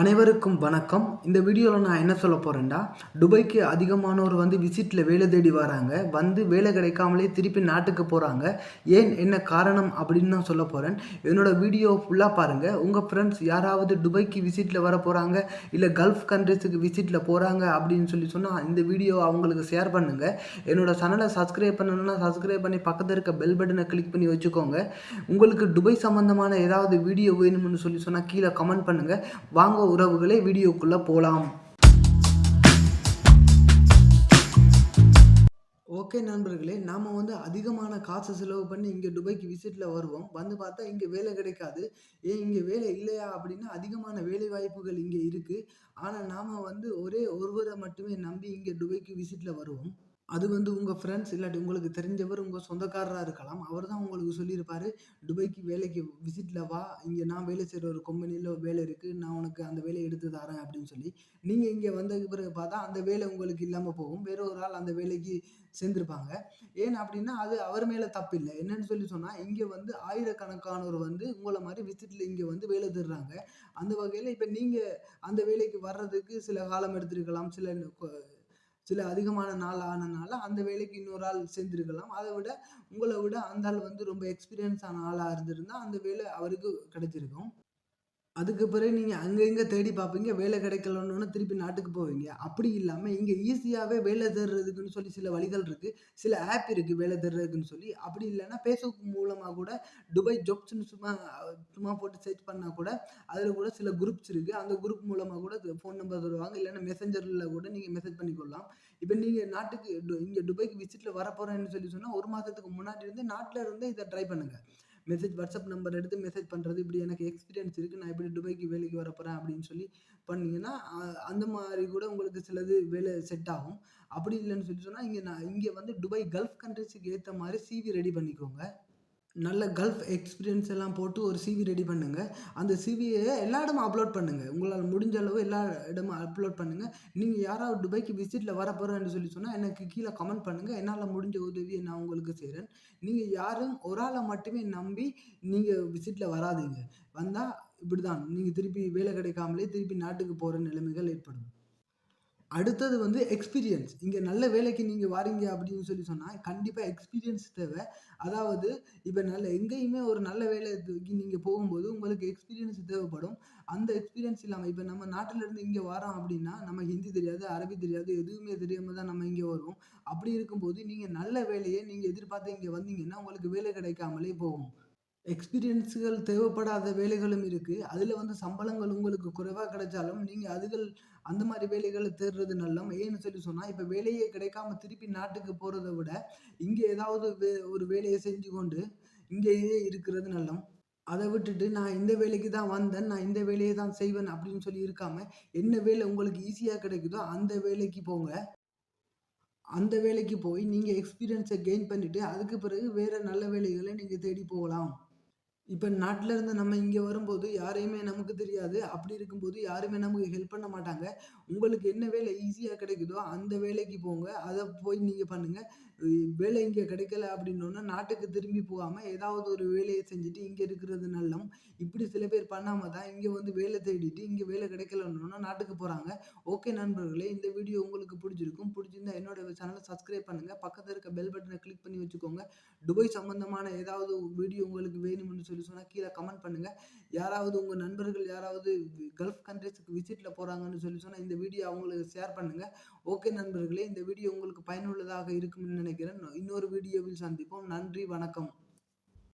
அனைவருக்கும் வணக்கம். இந்த வீடியோவில் நான் என்ன சொல்ல போகிறேன்டா, துபாய்க்கு அதிகமானோர் விசிட்டில் வேலை தேடி வராங்க. வேலை கிடைக்காமலே திருப்பி நாட்டுக்கு போகிறாங்க. ஏன் என்ன காரணம் அப்படின்னு நான் சொல்ல போகிறேன். என்னோட வீடியோ ஃபுல்லாக பாருங்கள். உங்கள் ஃப்ரெண்ட்ஸ் யாராவது துபாய்க்கு விசிட்டில் வர போகிறாங்க, இல்லை கல்ஃப் கண்ட்ரிஸுக்கு விசிட்டில் போகிறாங்க அப்படின்னு சொன்னால் இந்த வீடியோ அவங்களுக்கு ஷேர் பண்ணுங்கள். என்னோட சேனலை சப்ஸ்கிரைப் பண்ணணும்னா சப்ஸ்கிரைப் பண்ணி பக்கத்தில் இருக்க பெல் பட்டனை கிளிக் பண்ணி வச்சுக்கோங்க. உங்களுக்கு துபாய் சம்மந்தமான ஏதாவது வீடியோ வேணும்னு சொன்னால் கீழே கமெண்ட் பண்ணுங்கள். வாங்க உறவுகளே, வீடியோக்குள்ள போலாம். ஓகே நண்பர்களே, நாம அதிகமான காசு செலவு பண்ணி இங்கே துபாய்க்கு விசிட்டில் வருவோம். பார்த்தா இங்கே வேலை கிடைக்காது. ஏன் இங்கே வேலை இல்லையா அப்படின்னா, அதிகமான வேலை வாய்ப்புகள் இங்கே இருக்குது. ஆனால் நாம் ஒரே ஒருவரை மட்டுமே நம்பி இங்கே துபாய்க்கு விசிட்டில் வருவோம். அது உங்கள் ஃப்ரெண்ட்ஸ் இல்லாட்டி உங்களுக்கு தெரிஞ்சவர், உங்கள் சொந்தக்காரராக இருக்கலாம். அவர் தான் உங்களுக்கு சொல்லியிருப்பாரு, துபாய்க்கு வேலைக்கு விசிட்டில் வா, இங்கே நான் வேலை செய்கிற ஒரு கம்பெனியில் வேலை இருக்குது, நான் உனக்கு அந்த வேலையை எடுத்து தரேன் அப்படின்னு சொல்லி. நீங்கள் இங்கே வந்ததுக்கு பிறகு பார்த்தா அந்த வேலை உங்களுக்கு இல்லாமல் போகும். வேற ஒரு ஆள் அந்த வேலைக்கு சேர்ந்துருப்பாங்க. ஏன் அப்படின்னா அது அவர் மேலே தப்பு இல்லை. என்னன்னு சொன்னால் இங்கே ஆயிரக்கணக்கானோர் உங்களை மாதிரி விசிட்டில் இங்கே வேலை தேடுறாங்க. அந்த வகையில் இப்போ நீங்கள் அந்த வேலைக்கு வர்றதுக்கு சில காலம் எடுத்திருக்கலாம், சில அதிகமான நாள் ஆனனால அந்த வேலைக்கு இன்னொரு ஆள் சேர்ந்திருக்கலாம். அதை விட உங்களை விட அந்த ஆள் ரொம்ப எக்ஸ்பீரியன்ஸ் ஆன ஆளா இருந்திருந்தா அந்த வேலை அவருக்கு கிடைச்சிருக்கும். அதுக்கு பிறகு நீங்க அங்க இங்க தேடி பார்ப்பீங்க. வேலை கிடைக்கலன்னோன திருப்பி நாட்டுக்கு போவீங்க. அப்படி இல்லாம இங்க ஈஸியாவே வேலை தேடுறதுக்குன்னு சொல்லி சில வழிகள் இருக்கு. சில ஆப் இருக்கு வேலை தேடுறதுக்குன்னு சொல்லி. அப்படி இல்லன்னா Facebook மூலமா கூட துபாய் ஜாப்ஸ்ன்னு சும்மா சும்மா போட்டு சர்ச் பண்ணா கூட அதுல கூட சில குரூப்ஸ் இருக்கு. அந்த குரூப் மூலமா கூட ஃபோன் நம்பர் தருவாங்க. இல்லன்னா மெசேஞ்சர்ல கூட நீங்க மெசேஜ் பண்ணிக்கொள்ளலாம். இப்ப நீங்க நாட்டுக்கு இங்க துபாய்க்கு விசிட்ல வரப்போறேன்னு சொன்னா 1 மாசத்துக்கு முன்னாடி இருந்து நாட்டுல இருந்து இத ட்ரை பண்ணுங்க. வாட்ஸ்அப் நம்பர் எடுத்து மெசேஜ் பண்ணுறது, இப்படி எனக்கு எக்ஸ்பீரியன்ஸ் இருக்குது, நான் இப்படி துபாய்க்கு வேலைக்கு வரப்போகிறேன் அப்படின்னு சொல்லி பண்ணீங்கன்னா அந்த மாதிரி கூட உங்களுக்கு சிலது வேலை செட் ஆகும். அப்படி இல்லைன்னு சொன்னால் இங்கே துபாய் கல்ஃப் கண்ட்ரிஸுக்கு ஏற்ற மாதிரி சிவி ரெடி பண்ணிக்கோங்க. நல்ல கல்ஃப் எக்ஸ்பீரியன்ஸ் எல்லாம் போட்டு ஒரு சிவி ரெடி பண்ணுங்க. அந்த சிவியை எல்லா இடமும் அப்லோட் பண்ணுங்க. உங்களால் முடிஞ்ச அளவு எல்லா இடமும் அப்லோட் பண்ணுங்க. நீங்க யாராவது துபாய்க்கு விசிட்ல வரப்போறேன்னு சொன்னா எனக்கு கீழே கமெண்ட் பண்ணுங்க. என்னால முடிஞ்ச உதவியை நான் உங்களுக்கு செய்றேன். நீங்க யாரும் ஒரு ஆளை மட்டுமே நம்பி நீங்க விசிட்ல வராதீங்க. வந்தா இப்படிதான் நீங்க திருப்பி வேலை கிடைக்காமலே திருப்பி நாட்டுக்கு போற நிலைமைகள் ஏற்படும். அடுத்தது எக்ஸ்பீரியன்ஸ். இங்க நல்ல வேலைக்கு நீங்க வாரீங்க அப்படின்னு சொன்னா, கண்டிப்பா எக்ஸ்பீரியன்ஸ் தேவை. அதாவது இப்ப எங்கேயுமே ஒரு நல்ல வேலைக்கு நீங்க போகும்போது உங்களுக்கு எக்ஸ்பீரியன்ஸ் தேவைப்படும். அந்த எக்ஸ்பீரியன்ஸ் இல்லாம இப்ப நம்ம நாட்டுல இருந்து இங்க வரோம் அப்படின்னா, நம்ம ஹிந்தி தெரியாது, அரபி தெரியாது, எதுவுமே தெரியாம தான் நம்ம இங்க வருவோம். அப்படி இருக்கும்போது நீங்க நல்ல வேலைய நீங்க எதிர்பார்த்து இங்க வந்தீங்கன்னா, உங்களுக்கு வேலை கிடைக்காமலே போகும். எக்ஸ்பீரியன்ஸுகள் தேவைப்படாத வேலைகளும் இருக்கு. அதுல சம்பளங்கள் உங்களுக்கு குறைவா கிடைச்சாலும், நீங்க அந்த மாரி வேலைகள தேடுறது நல்லம். ஏன்னு சொன்னா, இப்ப வேலையே கிடைக்காம திருப்பி நாட்டுக்கு போறத விட, இங்க ஏதாவது ஒரு வேலைய செஞ்சு கொண்டு, இங்கேயே இருக்கிறது நல்லம். அத விட்டுட்டு நான் இந்த வேலைக்கு தான் வந்தேன், நான் இந்த வேலைய தான் செய்வேன் அப்படின்னு சொல்லி இருக்காம, என்ன வேலை உங்களுக்கு ஈஸியா கிடைக்குதோ அந்த வேலைக்கு போங்க. அந்த வேலைக்கு போய் நீங்க எக்ஸ்பீரியன்ஸ கெயின் பண்ணிட்டு, அதுக்கு பிறகு வேற நல்ல வேலைகள நீங்க தேடி போகலாம். இப்ப நாட்டுல இருந்து நம்ம இங்க வரும்போது யாரையுமே நமக்கு தெரியாது. அப்படி இருக்கும்போது யாருமே நமக்கு ஹெல்ப் பண்ண மாட்டாங்க. உங்களுக்கு என்ன வேலை ஈஸியா கிடைக்குதோ அந்த வேலைக்கு போங்க. அத போய் நீங்க பண்ணுங்க. வேலை இங்க கிடைக்கல அப்படின்னோன நாட்டுக்கு திரும்பி போகாம ஏதாவது ஒரு வேலைய செஞ்சுட்டு இங்க இருக்கிறது நல்லம். இப்படி சில பேர் பண்ணாம தான் இங்க வேலை தேடிட்டு இங்க வேலை கிடைக்கலன்னோன நாட்டுக்கு போறாங்க. ஓகே நண்பர்களே, இந்த வீடியோ உங்களுக்கு பிடிச்சிருக்கும். பிடிச்சிருந்தா என்னோட சேனல சப்ஸ்கிரைப் பண்ணுங்க. பக்கத்துல இருக்க பெல் பட்டன கிளிக் பண்ணி வச்சுக்கோங்க. துபாய் சம்பந்தமான ஏதாவது வீடியோ உங்களுக்கு வேணும்னு சொன்னா கீழே கமெண்ட் பண்ணுங்க. யாராவது உங்க நண்பர்கள் யாராவது கல்ஃப் கண்ட்ரீஸ்க்கு விசிட்ல போறாங்கன்னு சொன்னா இந்த வீடியோ அவங்களுக்கு ஷேர் பண்ணுங்க. ஓகே நண்பர்களே, இந்த வீடியோ உங்களுக்கு பயனுள்ளதாக இருக்கும்னு நினைக்கிறேன். இன்னொரு வீடியோவில் சந்திப்போம். நன்றி, வணக்கம்.